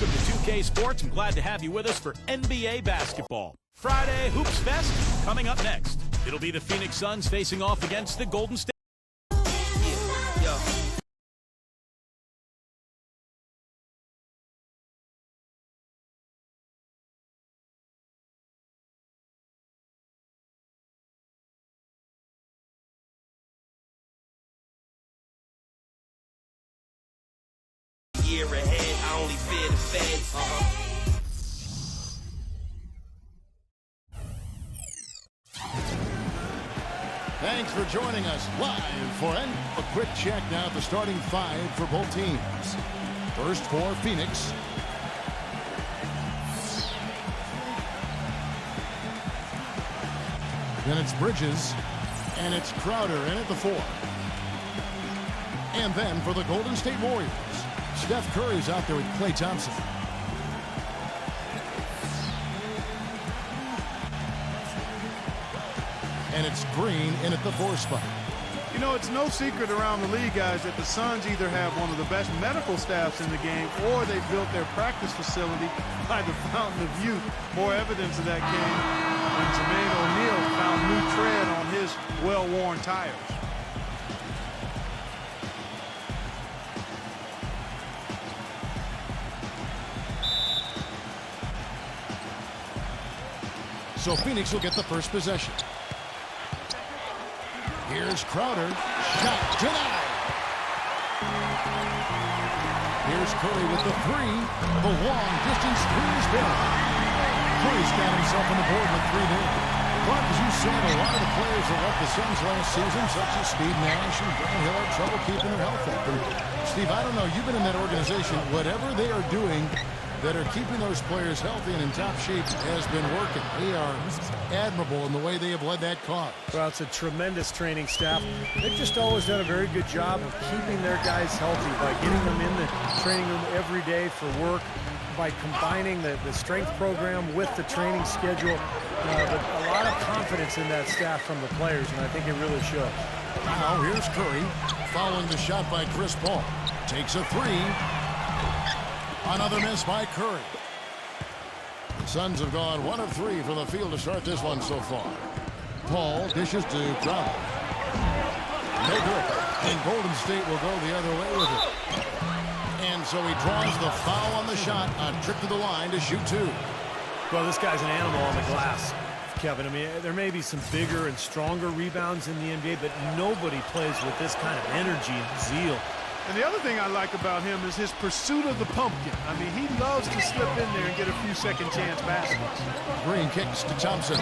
Welcome to 2K Sports. I'm glad to have you with us for NBA basketball. Friday Hoops Fest coming up next. It'll be the Phoenix Suns facing off against the Golden State. Year ahead, I only fear the feds. Thanks for joining us live for a quick check now at the starting five for both teams. First for Phoenix. Then it's Bridges, and it's Crowder in at the 4. And then for the Golden State Warriors, Steph Curry's out there with Klay Thompson. And it's Green in at the 4 spot. You know, it's no secret around the league, guys, that the Suns either have one of the best medical staffs in the game or they built their practice facility by the Fountain of Youth. More evidence of that came when Jermaine O'Neal found new tread on his well-worn tires. So Phoenix will get the first possession. Here's Crowder. Shot denied. Here's Curry with the 3. The long-distance 3 is good. Curry's got himself on the board with 3 there. Clark, as you said, a lot of the players that left the Suns last season, such as Steve Nash and Grant Hill, had trouble keeping their health up. And Steve, I don't know, you've been in that organization. Whatever they are doing that are keeping those players healthy and in top shape has been working. They are admirable in the way they have led that cause. Well, it's a tremendous training staff. They've just always done a very good job of keeping their guys healthy by getting them in the training room every day for work, by combining the strength program with the training schedule. But a lot of confidence in that staff from the players, and I think it really shows. Now here's Curry following the shot by Chris Paul. Takes a 3. Another miss by Curry. The Suns have gone 1 of 3 from the field to start this one so far. Paul dishes to Crowder. No good. And Golden State will go the other way with it. And so he draws the foul on the shot, a trip to the line to shoot 2. Well, this guy's an animal on the glass, Kevin. I mean, there may be some bigger and stronger rebounds in the NBA, but nobody plays with this kind of energy and zeal. And the other thing I like about him is his pursuit of the pumpkin. I mean, he loves to slip in there and get a few second chance baskets. Green kicks to Thompson.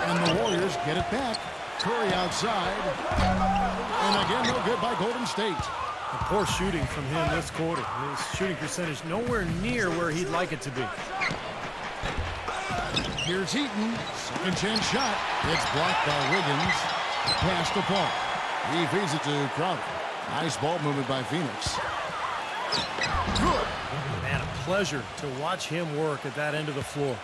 And the Warriors get it back. Curry outside. And again, no good by Golden State. And poor shooting from him this quarter. His shooting percentage nowhere near where he'd like it to be. Here's Heaton. Second chance shot. It's blocked by Wiggins. Pass to Paul. He feeds it to Crowder. Nice ball movement by Phoenix. Good. Man, a pleasure to watch him work at that end of the floor.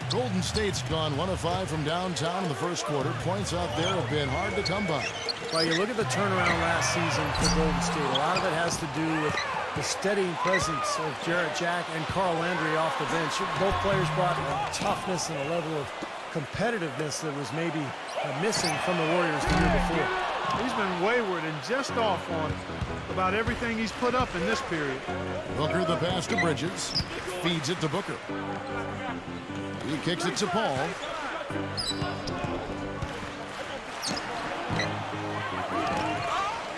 Golden State's gone 1 of 5 from downtown in the first quarter. Points out there have been hard to come by. Well, you look at the turnaround last season for Golden State. A lot of it has to do with the steadying presence of Jarrett Jack and Carl Landry off the bench. Both players brought a toughness and a level of competitiveness that was maybe missing from the Warriors the year before. He's been wayward and just off on about everything he's put up in this period. Booker the pass to Bridges. Feeds it to Booker. He kicks it to Paul.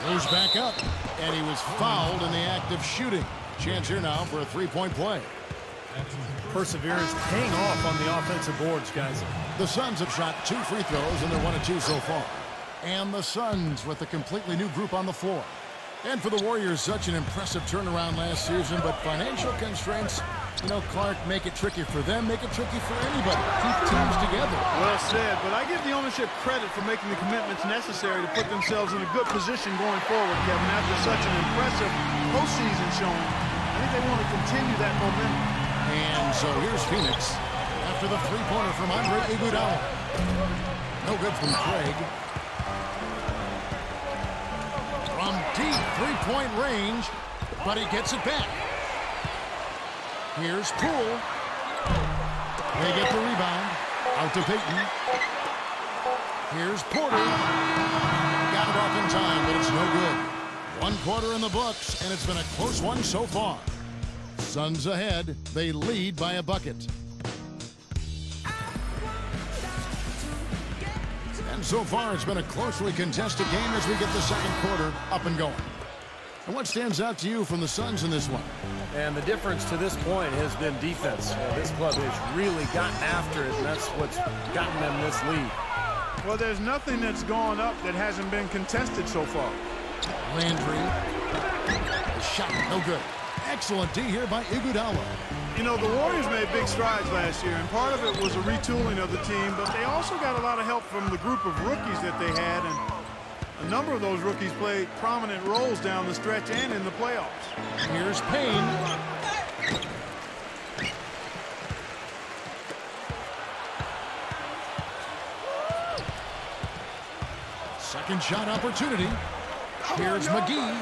Goes back up, and he was fouled in the act of shooting. Chance here now for a 3-point play. Perseverance paying off on the offensive boards, guys. The Suns have shot 2 free throws, and they're 1 of 2 so far. And the Suns with a completely new group on the floor. And for the Warriors, such an impressive turnaround last season, but financial constraints, you know, Clark, make it tricky for them, make it tricky for anybody. Keep teams together. Well said, but I give the ownership credit for making the commitments necessary to put themselves in a good position going forward, Kevin. After such an impressive postseason showing, I think they want to continue that momentum. And so here's Phoenix after the 3-pointer from Andre Iguodala. No good from Craig. From deep 3-point range, but he gets it back. Here's Poole. They get the rebound. Out to Payton. Here's Porter. Got it off in time, but it's no good. 1 quarter in the books, and it's been a close one so far. Suns ahead. They lead by a bucket. And so far, it's been a closely contested game as we get the second quarter up and going. And what stands out to you from the Suns in this one? And the difference to this point has been defense. This club has really gotten after it, and that's what's gotten them this lead. Well, there's nothing that's gone up that hasn't been contested so far. Landry. The shot, no good. Excellent D here by Iguodala. You know, the Warriors made big strides last year, and part of it was a retooling of the team, but they also got a lot of help from the group of rookies that they had, and a number of those rookies played prominent roles down the stretch and in the playoffs. Here's Payne. Second shot opportunity. Here's McGee.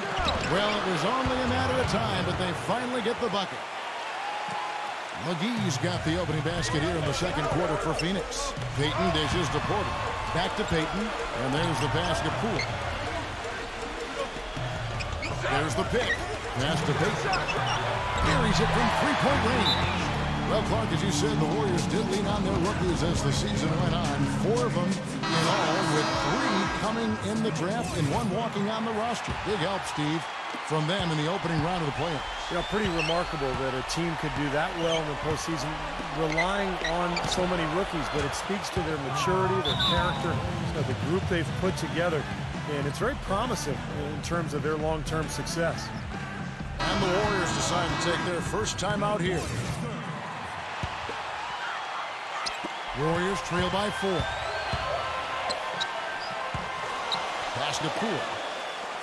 Well, it was only a matter of time, but they finally get the bucket. McGee's got the opening basket here in the second quarter for Phoenix. Payton dishes to Porter. Back to Payton, and there's the basket. Poole. There's the pick. Pass to Payton. Carries it from three-point range. Well, Clark, as you said, the Warriors did lean on their rookies as the season went on. 4 of them in all, with 3 coming in the draft and 1 walking on the roster. Big help, Steve, from them in the opening round of the playoffs. You know, pretty remarkable that a team could do that well in the postseason, relying on so many rookies, but it speaks to their maturity, their character, the group they've put together, and it's very promising in terms of their long-term success. And the Warriors decide to take their first time out here. Warriors trail by 4. Pass to Poole.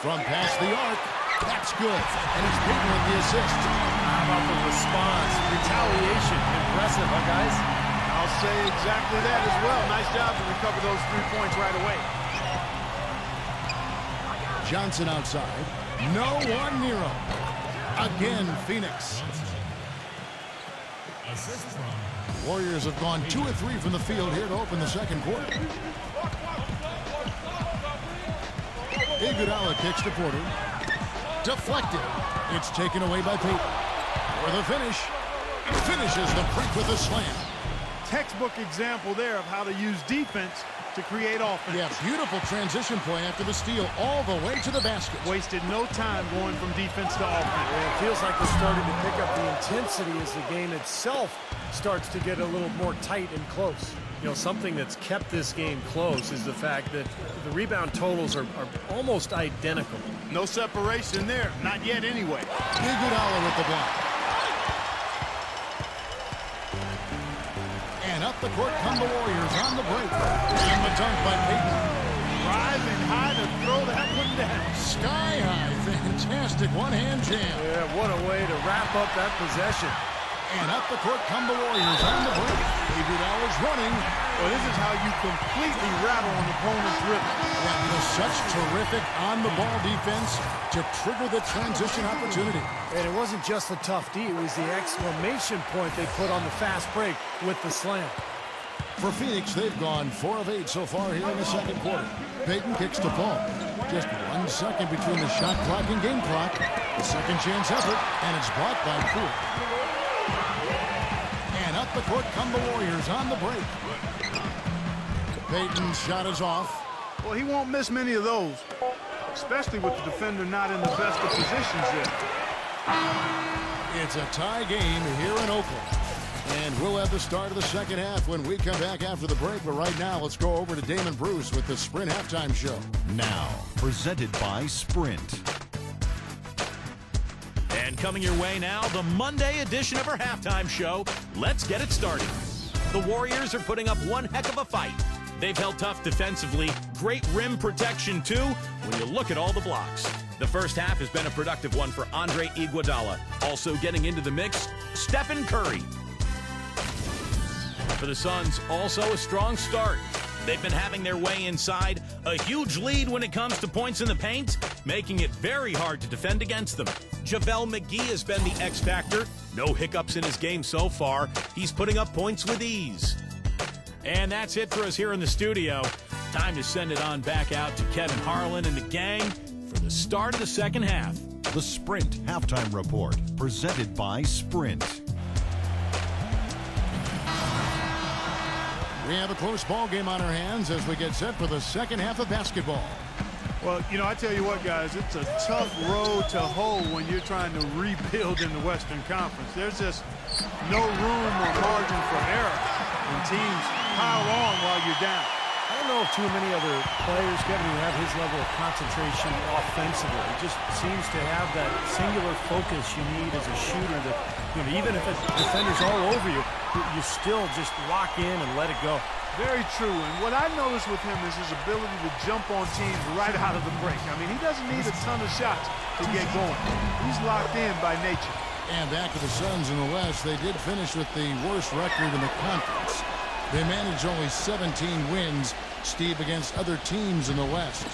From past the arc. That's good. And he's Payton with the assist. How about the response? Retaliation. Impressive, huh, guys? I'll say exactly that as well. Nice job to recover those 3 points right away. Johnson outside. No one near him. Again, Phoenix. Warriors have gone 2 of 3 from the field here to open the second quarter. Iguodala kicks to Porter. Deflected. It's taken away by Payton. For the finish. Finishes the break with a slam. Textbook example there of how to use defense to create offense. Yeah, beautiful transition play after the steal all the way to the basket. Wasted no time going from defense to offense. Yeah, it feels like they're starting to pick up the intensity as the game itself starts to get a little more tight and close. You know, something that's kept this game close is the fact that the rebound totals are almost identical. No separation there. Not yet anyway. Iguodala with the block. And up the court come the Warriors on the break. And the dunk by Payton. Rising high to throw that one down. Sky high. Fantastic one-hand jam. Yeah, what a way to wrap up that possession. And up the court come the Warriors on the break. Iguodala's running. Well, this is how you completely rattle an opponent's rhythm. Yeah, you know, such terrific on-the-ball defense to trigger the transition opportunity. And it wasn't just the tough D, it was the exclamation point they put on the fast break with the slam. For Phoenix, they've gone 4 of 8 so far here in the second quarter. Payton kicks to Paul. Just 1 second between the shot clock and game clock. The second chance effort, and it's blocked by Poole. And up the court come the Warriors on the break. Payton's shot is off. Well, he won't miss many of those, especially with the defender not in the best of positions yet. It's a tie game here in Oakland. And we'll have the start of the second half when we come back after the break. But right now, let's go over to Damon Bruce with the Sprint Halftime Show. Now, presented by Sprint. And coming your way now, the Monday edition of our halftime show. Let's get it started. The Warriors are putting up one heck of a fight. They've held tough defensively, great rim protection too, when you look at all the blocks. The first half has been a productive one for Andre Iguodala. Also getting into the mix, Stephen Curry. For the Suns, also a strong start. They've been having their way inside. A huge lead when it comes to points in the paint, making it very hard to defend against them. JaVale McGee has been the X factor. No hiccups in his game so far. He's putting up points with ease. And that's it for us here in the studio. Time to send it on back out to Kevin Harlan and the gang for the start of the second half. The Sprint Halftime Report, presented by Sprint. We have a close ball game on our hands as we get set for the second half of basketball. Well, you know, I tell you what, guys, it's a tough road to hoe when you're trying to rebuild in the Western Conference. There's just no room or margin for error when teams pile on while you're down. I don't know of too many other players, Kevin, who have his level of concentration offensively. He just seems to have that singular focus you need as a shooter that, you know, even if a defender's all over you, you still just lock in and let it go. Very true. And what I noticed with him is his ability to jump on teams right out of the break. I mean, he doesn't need a ton of shots to get going. He's locked in by nature. And back to the Suns in the West, they did finish with the worst record in the conference. They managed only 17 wins, Steve, against other teams in the West.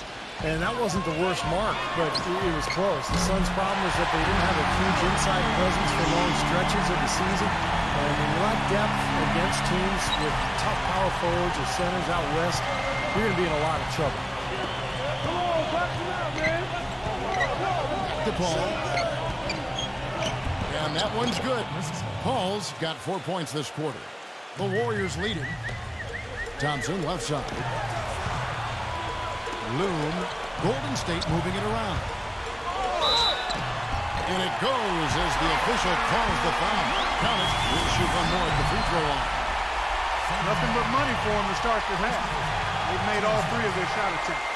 And that wasn't the worst mark, but it was close. The Suns' problem is that they didn't have a huge inside presence for long stretches of the season. And when you lack depth against teams with tough power forwards or centers out west, you're going to be in a lot of trouble. To Paul. And that one's good. Paul's got 4 points this quarter. The Warriors leading. Thompson left side. Loom. Golden State moving it around. And it goes as the official calls the foul. Count it. We'll shoot one more at the free throw line. Nothing but money for him to start the half. They've made all 3 of their shot attempts.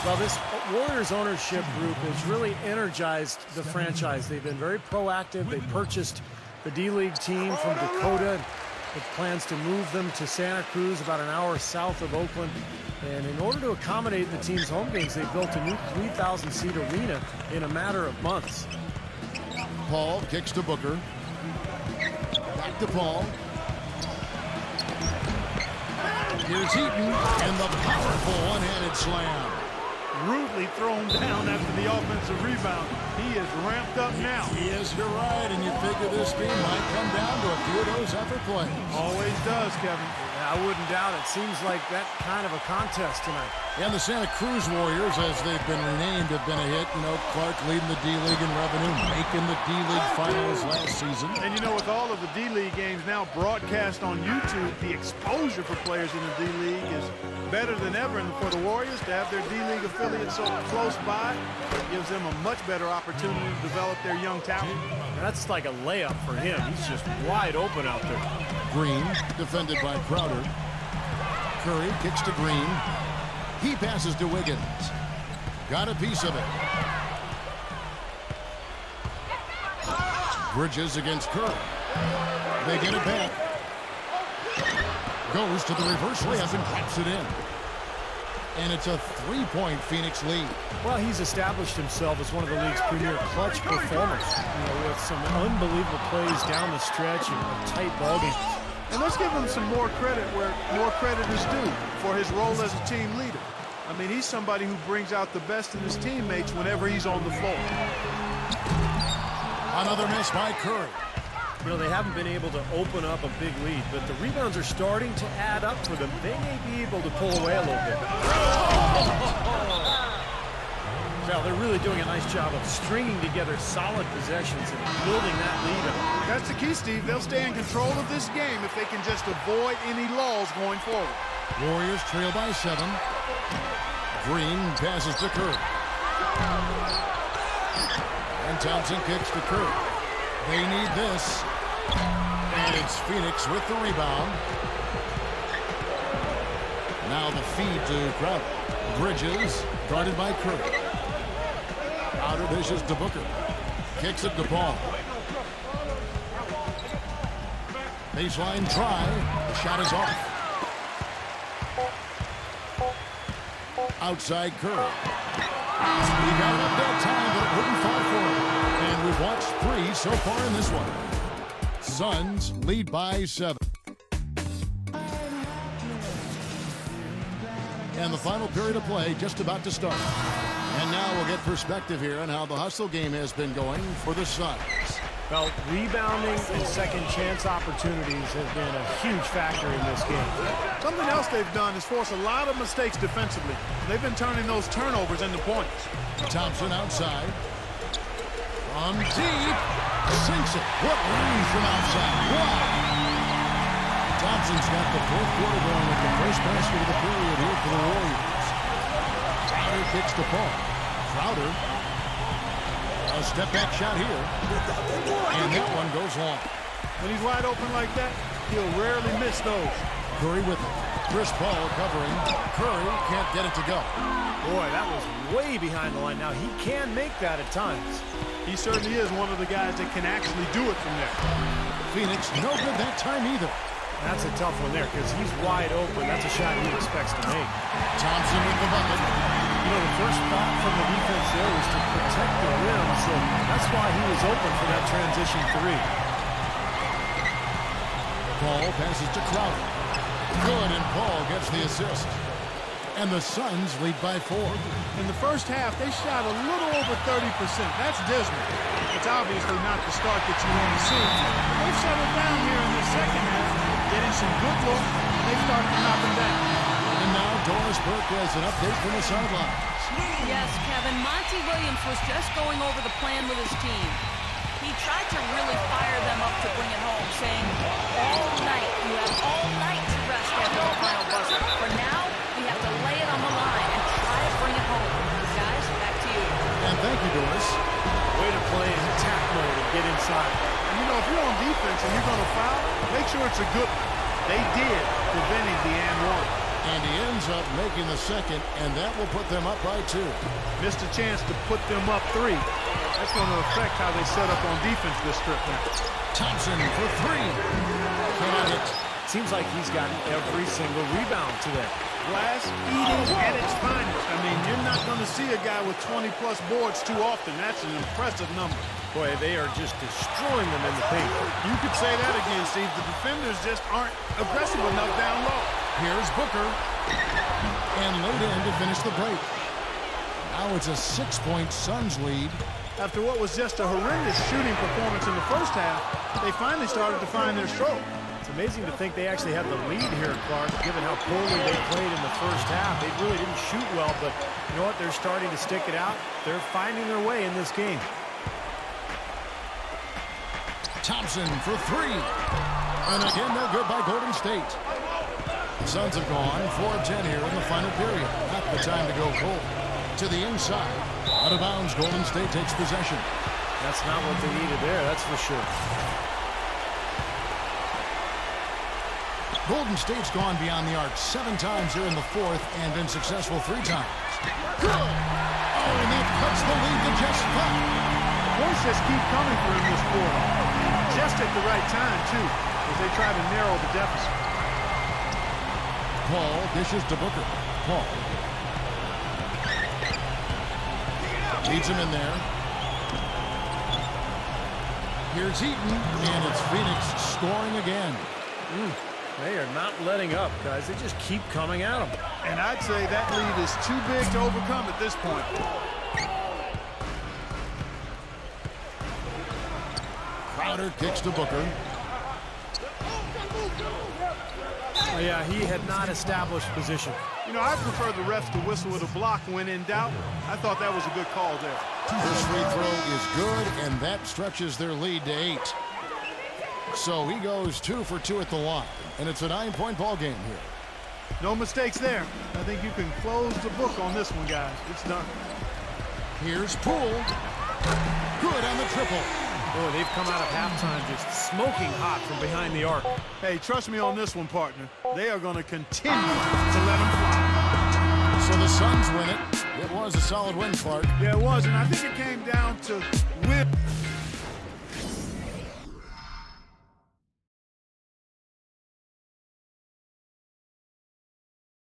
Well, this Warriors ownership group has really energized the franchise. They've been very proactive. They purchased the D-League team from Dakota with plans to move them to Santa Cruz, about an hour south of Oakland. And in order to accommodate the team's home games, they built a new 3,000-seat arena in a matter of months. Paul kicks to Booker. Back to Paul. Here's Eaton, and the powerful one-handed slam. Rudely thrown down after the offensive rebound. He is ramped up now. Yes, you're right, and you figure this game might come down to a few of those effort plays. Always does, Kevin. I wouldn't doubt it. Seems like that kind of a contest tonight. And the Santa Cruz Warriors, as they've been renamed, have been a hit. You know, Clark leading the D-League in revenue, making the D-League finals last season. And you know, with all of the D-League games now broadcast on YouTube, the exposure for players in the D-League is better than ever. And for the Warriors to have their D-League affiliate so close by gives them a much better opportunity to develop their young talent. That's like a layup for him. He's just wide open out there. Green, defended by Crowder. Curry kicks to Green. He passes to Wiggins. Got a piece of it. Bridges against Curry. They get it back. Goes to the reverse layup and claps it in. And it's a 3-point Phoenix lead. Well, he's established himself as one of the league's premier clutch performers. You know, with some unbelievable plays down the stretch and a tight ball game. And let's give him some more credit where more credit is due for his role as a team leader. I mean, he's somebody who brings out the best in his teammates whenever he's on the floor. Another miss by Curry. You know, they haven't been able to open up a big lead, but the rebounds are starting to add up for them. They may be able to pull away a little bit. Well, they're really doing a nice job of stringing together solid possessions and building that lead up. That's the key, Steve. They'll stay in control of this game if they can just avoid any lulls going forward. Warriors trail by 7. Green passes to Curry. And Thompson kicks to Curry. They need this. And it's Phoenix with the rebound. Now the feed to Crowder. Bridges guarded by Curry. Outer dishes to Booker. Kicks it to Paul. Baseline try. The shot is off. Outside Curry. He got it up that time, but it wouldn't fall for him. And we've watched 3 so far in this one. Suns lead by 7. And the final period of play just about to start. And now we'll get perspective here on how the hustle game has been going for the Suns. Well, rebounding and second chance opportunities have been a huge factor in this game. Something else they've done is force a lot of mistakes defensively. They've been turning those turnovers into points. Thompson outside. From deep. Sinks it. What range from outside. Wow. Thompson's got the fourth quarter going with the first basket of the period here for the Warriors. Crowder kicks the ball. Crowder. A step back shot here. And that one goes long. When he's wide open like that, he'll rarely miss those. Curry with it. Chris Paul covering. Curry can't get it to go. Boy, that was way behind the line. Now, he can make that at times. He certainly is one of the guys that can actually do it from there. Phoenix no good that time either. That's a tough one there because he's wide open. That's a shot he expects to make. Thompson with the bucket. You know, the first thought from the defense there was to protect the rim, so that's why he was open for that transition three. Paul passes to Crowder. Good, and Paul gets the assist. And the Suns lead by 4. In the first half, they shot a little over 30%. That's dismal. It's obviously not the start that you want to see. They've settled down here in the second half, getting some good looks. They start to knock them down. And now Doris Burke has an update from the sidelines. Yes, Kevin. Monty Williams was just going over the plan with his team. He tried to really fire them up to bring it home, saying, all night, you have all night to rest after the final buzzer. For now, we have to lay it on the line and try to bring it home. Guys, back to you. And thank you, Doris. Way to play in attack mode and get inside. And you know, if you're on defense and you're going to foul, make sure it's a good one. They did, preventing the and one. And he ends up making the second, and that will put them up by 2. Missed a chance to put them up 3. That's going to affect how they set up on defense this trip now. Thompson for 3. Cannot hit. Seems like he's gotten every single rebound today. Glass eating at its finest. I mean, you're not going to see a guy with 20-plus boards too often. That's an impressive number. Boy, they are just destroying them in the paint. You could say that again, Steve. The defenders just aren't aggressive enough down low. Here's Booker. And laid in to finish the break. Now it's a 6-point Suns lead. After what was just a horrendous shooting performance in the first half, they finally started to find their stroke. It's amazing to think they actually had the lead here, Clark, given how poorly they played in the first half. They really didn't shoot well, but you know what? They're starting to stick it out. They're finding their way in this game. Thompson for 3. And again, no good by Golden State. The Suns have gone 4 of 10 here in the final period. Not the time to go cold. To the inside. Out of bounds, Golden State takes possession. That's not what they needed there, that's for sure. Golden State's gone beyond the arc 7 times here in the fourth and been successful 3 times. Good! Oh, and that cuts the lead to just 5. Points just keep coming for him this quarter. Just at the right time, too, as they try to narrow the deficit. Paul dishes to Booker. Paul. Leads him in there. Here's Eaton, and it's Phoenix scoring again. They are not letting up, guys. They just keep coming at them. And I'd say that lead is too big to overcome at this point. Crowder kicks to Booker. Oh, yeah, he had not established position. You know, I prefer the refs to whistle with a block when in doubt. I thought that was a good call there. First free throw is good, and that stretches their lead to 8. So he goes 2 for 2 at the line, and it's a 9-point ball game here. No mistakes there. I think you can close the book on this one, guys. It's done. Here's Poole. Good on the triple. Boy, they've come out of halftime just smoking hot from behind the arc. Hey, trust me on this one, partner. They are going to continue to let them fly. So the Suns win it. It was a solid win, Clark. Yeah, it was, and I think it came down to